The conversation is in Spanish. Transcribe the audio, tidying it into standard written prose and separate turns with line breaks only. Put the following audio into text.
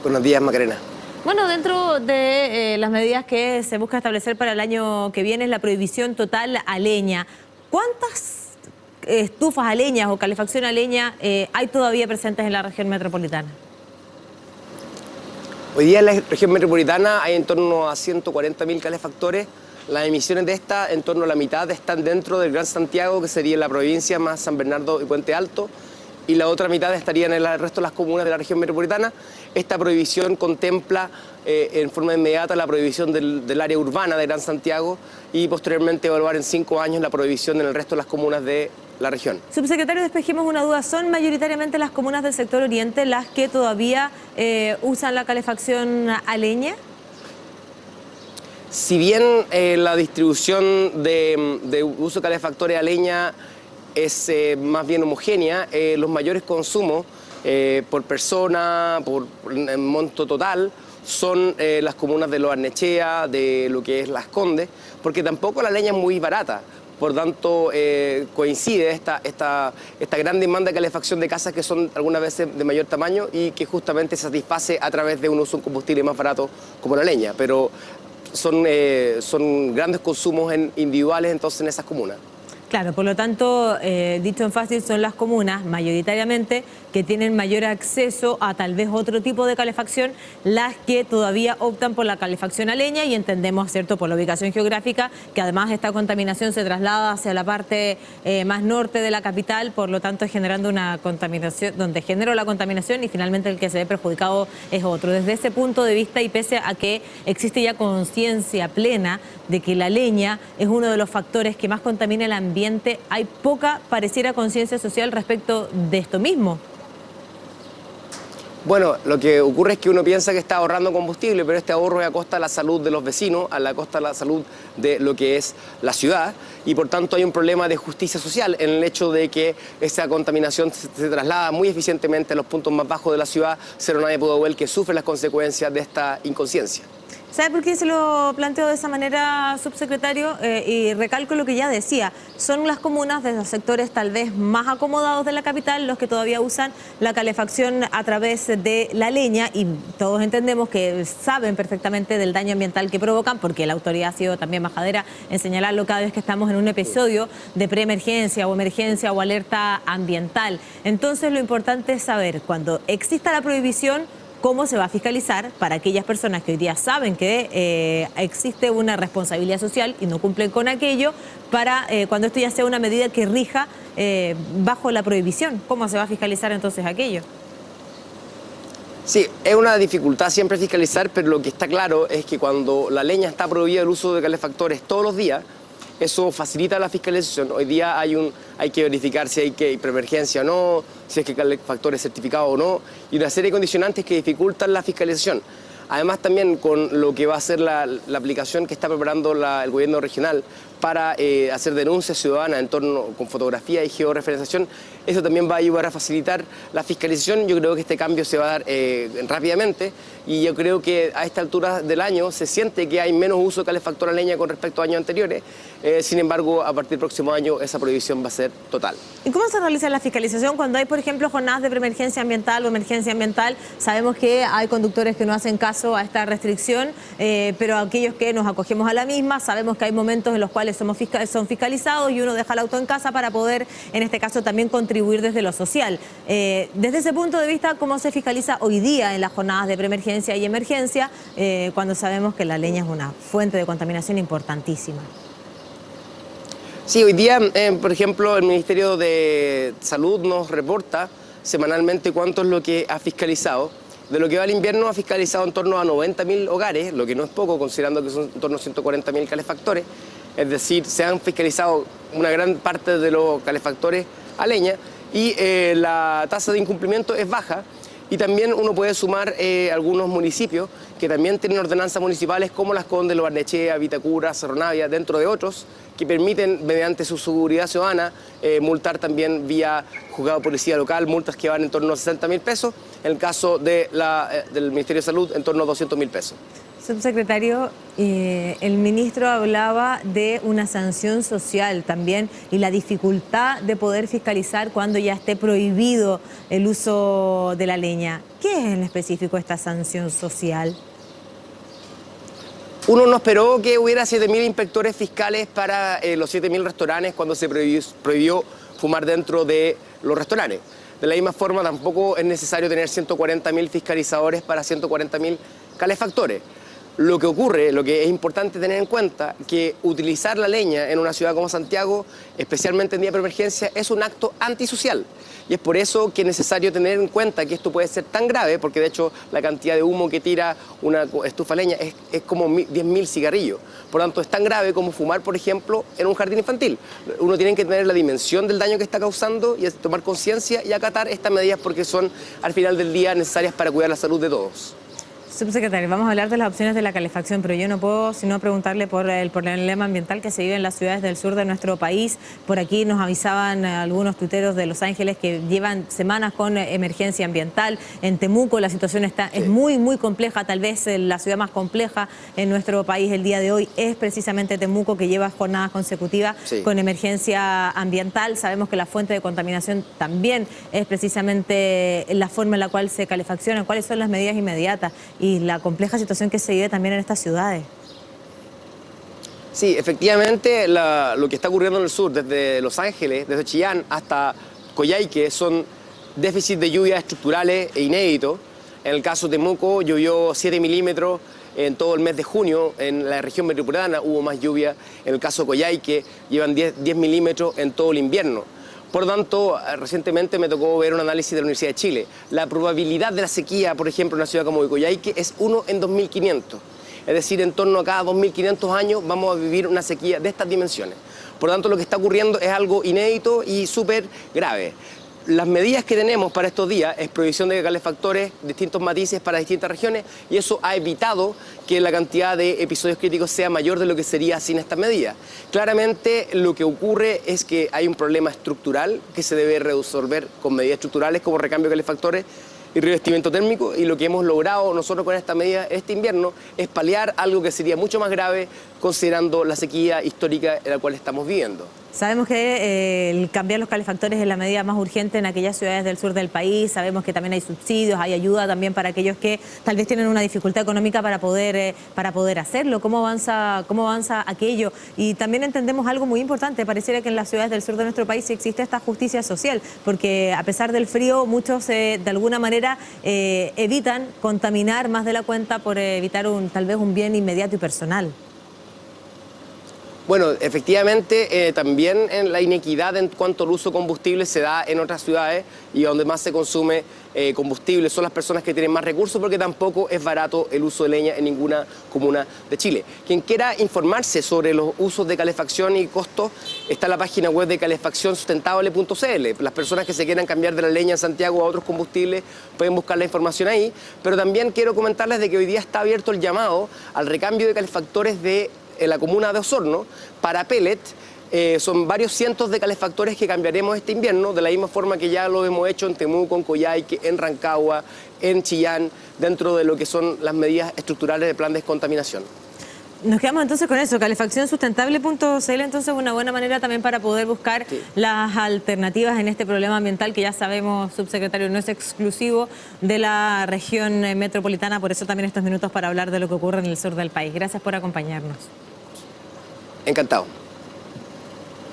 Buenos días, Macarena.
Bueno, dentro de las medidas que se busca establecer para el año que viene es la prohibición total a leña. ¿Cuántas estufas a leña o calefacción a leña hay todavía presentes en la región metropolitana?
Hoy día en la región metropolitana hay en torno a 140.000 calefactores. Las emisiones de esta, en torno a la mitad, están dentro del Gran Santiago, que sería la provincia más San Bernardo y Puente Alto, y la otra mitad estaría en el resto de las comunas de la región metropolitana. Esta prohibición contempla en forma inmediata la prohibición del área urbana de Gran Santiago y posteriormente evaluar en 5 años la prohibición en el resto de las comunas de la región.
Subsecretario, despejemos una duda. ¿Son mayoritariamente las comunas del sector oriente las que todavía usan la calefacción a leña?
Si bien la distribución de uso de calefactores a leña es más bien homogénea, los mayores consumos por persona, por monto total, son las comunas de Lo Barnechea, de lo que es Las Condes, porque tampoco la leña es muy barata. Por tanto, coincide esta gran demanda de calefacción de casas que son algunas veces de mayor tamaño y que justamente se satisface a través de un uso de un combustible más barato como la leña. Pero son grandes consumos individuales entonces en esas comunas.
Claro, por lo tanto, dicho en fácil, son las comunas mayoritariamente que tienen mayor acceso a tal vez otro tipo de calefacción, las que todavía optan por la calefacción a leña, y entendemos, ¿cierto?, por la ubicación geográfica, que además esta contaminación se traslada hacia la parte más norte de la capital, por lo tanto generando una contaminación, donde generó la contaminación y finalmente el que se ve perjudicado es otro. Desde ese punto de vista, y pese a que existe ya conciencia plena de que la leña es uno de los factores que más contamina el ambiente, hay poca, pareciera, conciencia social respecto de esto mismo.
Bueno, lo que ocurre es que uno piensa que está ahorrando combustible, pero este ahorro es a costa de la salud de los vecinos, a la costa de la salud de lo que es la ciudad, y por tanto hay un problema de justicia social en el hecho de que esa contaminación se traslada muy eficientemente a los puntos más bajos de la ciudad, Cerro Navia y Pudahuel, que sufre las consecuencias de esta inconsciencia.
¿Sabe por qué se lo planteo de esa manera, subsecretario? Y recalco lo que ya decía, son las comunas de los sectores tal vez más acomodados de la capital los que todavía usan la calefacción a través de la leña, y todos entendemos que saben perfectamente del daño ambiental que provocan, porque la autoridad ha sido también majadera en señalarlo cada vez que estamos en un episodio de preemergencia o emergencia o alerta ambiental. Entonces lo importante es saber, cuando exista la prohibición, cómo se va a fiscalizar para aquellas personas que hoy día saben que existe una responsabilidad social y no cumplen con aquello, para cuando esto ya sea una medida que rija bajo la prohibición. ¿Cómo se va a fiscalizar entonces aquello?
Sí, es una dificultad siempre fiscalizar, pero lo que está claro es que cuando la leña está prohibida el uso de calefactores todos los días, eso facilita la fiscalización. Hoy día hay que verificar si hay preemergencia o no, si es que el calefactor es certificado o no, y una serie de condicionantes que dificultan la fiscalización. Además, también con lo que va a ser la aplicación que está preparando el gobierno regional para hacer denuncias ciudadanas en torno con fotografía y georreferenciación, eso también va a ayudar a facilitar la fiscalización. Yo creo que este cambio se va a dar rápidamente, y yo creo que a esta altura del año se siente que hay menos uso de calefactor a leña con respecto a años anteriores. Sin embargo, a partir del próximo año esa prohibición va a ser total.
¿Y cómo se realiza la fiscalización cuando hay, por ejemplo, jornadas de preemergencia ambiental o emergencia ambiental? Sabemos que hay conductores que no hacen caso a esta restricción, pero aquellos que nos acogemos a la misma, sabemos que hay momentos en los cuales son fiscalizados y uno deja el auto en casa para poder, en este caso, también contribuir desde lo social. Desde ese punto de vista, ¿cómo se fiscaliza hoy día en las jornadas de preemergencia y emergencia, cuando sabemos que la leña es una fuente de contaminación importantísima?
Sí, hoy día, por ejemplo, el Ministerio de Salud nos reporta semanalmente cuánto es lo que ha fiscalizado. De lo que va al invierno ha fiscalizado en torno a 90.000 hogares, lo que no es poco considerando que son en torno a 140.000 calefactores. Es decir, se han fiscalizado una gran parte de los calefactores a leña, y la tasa de incumplimiento es baja. Y también uno puede sumar algunos municipios que también tienen ordenanzas municipales, como Las Condes, Lo Barnechea, Vitacura, Cerro Navia, dentro de otros, que permiten, mediante su seguridad ciudadana, multar también vía juzgado de policía local, multas que van en torno a 60.000 pesos, en el caso del Ministerio de Salud en torno a 200.000 pesos.
Subsecretario, el ministro hablaba de una sanción social también y la dificultad de poder fiscalizar cuando ya esté prohibido el uso de la leña. ¿Qué es en específico esta sanción social?
Uno no esperó que hubiera 7.000 inspectores fiscales para los 7.000 restaurantes cuando se prohibió fumar dentro de los restaurantes. De la misma forma, tampoco es necesario tener 140.000 fiscalizadores para 140.000 calefactores. Lo que ocurre, lo que es importante tener en cuenta, que utilizar la leña en una ciudad como Santiago, especialmente en día de emergencia, es un acto antisocial. Y es por eso que es necesario tener en cuenta que esto puede ser tan grave, porque de hecho la cantidad de humo que tira una estufa de leña es como 10.000 cigarrillos. Por lo tanto, es tan grave como fumar, por ejemplo, en un jardín infantil. Uno tiene que tener la dimensión del daño que está causando y tomar conciencia y acatar estas medidas porque son, al final del día, necesarias para cuidar la salud de todos.
Subsecretario, vamos a hablar de las opciones de la calefacción, pero yo no puedo sino preguntarle por el problema ambiental que se vive en las ciudades del sur de nuestro país. Por aquí nos avisaban algunos tuiteros de Los Ángeles que llevan semanas con emergencia ambiental. En Temuco la situación es muy compleja, tal vez la ciudad más compleja en nuestro país el día de hoy es precisamente Temuco, que lleva jornadas consecutivas con emergencia ambiental. Sabemos que la fuente de contaminación también es precisamente la forma en la cual se calefacciona, cuáles son las medidas inmediatas y la compleja situación que se vive también en estas ciudades.
Sí, efectivamente lo que está ocurriendo en el sur, desde Los Ángeles, desde Chillán hasta Coyhaique, son déficits de lluvia estructurales e inéditos. En el caso de Temuco llovió 7 milímetros en todo el mes de junio, en la región metropolitana hubo más lluvia. En el caso de Coyhaique llevan 10 milímetros en todo el invierno. Por lo tanto, recientemente me tocó ver un análisis de la Universidad de Chile. La probabilidad de la sequía, por ejemplo, en una ciudad como Coyhaique es 1 en 2.500. Es decir, en torno a cada 2.500 años vamos a vivir una sequía de estas dimensiones. Por lo tanto, lo que está ocurriendo es algo inédito y súper grave. Las medidas que tenemos para estos días es prohibición de calefactores, distintos matices para distintas regiones, y eso ha evitado que la cantidad de episodios críticos sea mayor de lo que sería sin estas medidas. Claramente lo que ocurre es que hay un problema estructural que se debe resolver con medidas estructurales como recambio de calefactores y revestimiento térmico, y lo que hemos logrado nosotros con esta medida este invierno es paliar algo que sería mucho más grave considerando la sequía histórica en la cual estamos viviendo.
Sabemos que el cambiar los calefactores es la medida más urgente en aquellas ciudades del sur del país. Sabemos que también hay subsidios, hay ayuda también para aquellos que tal vez tienen una dificultad económica para poder hacerlo. ¿Cómo avanza aquello? Y también entendemos algo muy importante. Pareciera que en las ciudades del sur de nuestro país existe esta justicia social, porque a pesar del frío, muchos de alguna manera evitan contaminar más de la cuenta por evitar tal vez un bien inmediato y personal.
Bueno, efectivamente también en la inequidad en cuanto al uso de combustible se da en otras ciudades, y donde más se consume combustible son las personas que tienen más recursos, porque tampoco es barato el uso de leña en ninguna comuna de Chile. Quien quiera informarse sobre los usos de calefacción y costos, está en la página web de calefaccionsustentable.cl. Las personas que se quieran cambiar de la leña en Santiago a otros combustibles pueden buscar la información ahí, pero también quiero comentarles de que hoy día está abierto el llamado al recambio de calefactores en la comuna de Osorno para pellet. Son varios cientos de calefactores que cambiaremos este invierno, de la misma forma que ya lo hemos hecho en Temuco, en Coyhaique, en Rancagua, en Chillán, dentro de lo que son las medidas estructurales del plan de descontaminación.
Nos quedamos entonces con eso, calefaccionsustentable.cl, entonces una buena manera también para poder buscar las alternativas en este problema ambiental que ya sabemos, subsecretario, no es exclusivo de la región metropolitana, por eso también estos minutos para hablar de lo que ocurre en el sur del país. Gracias por acompañarnos.
Encantado.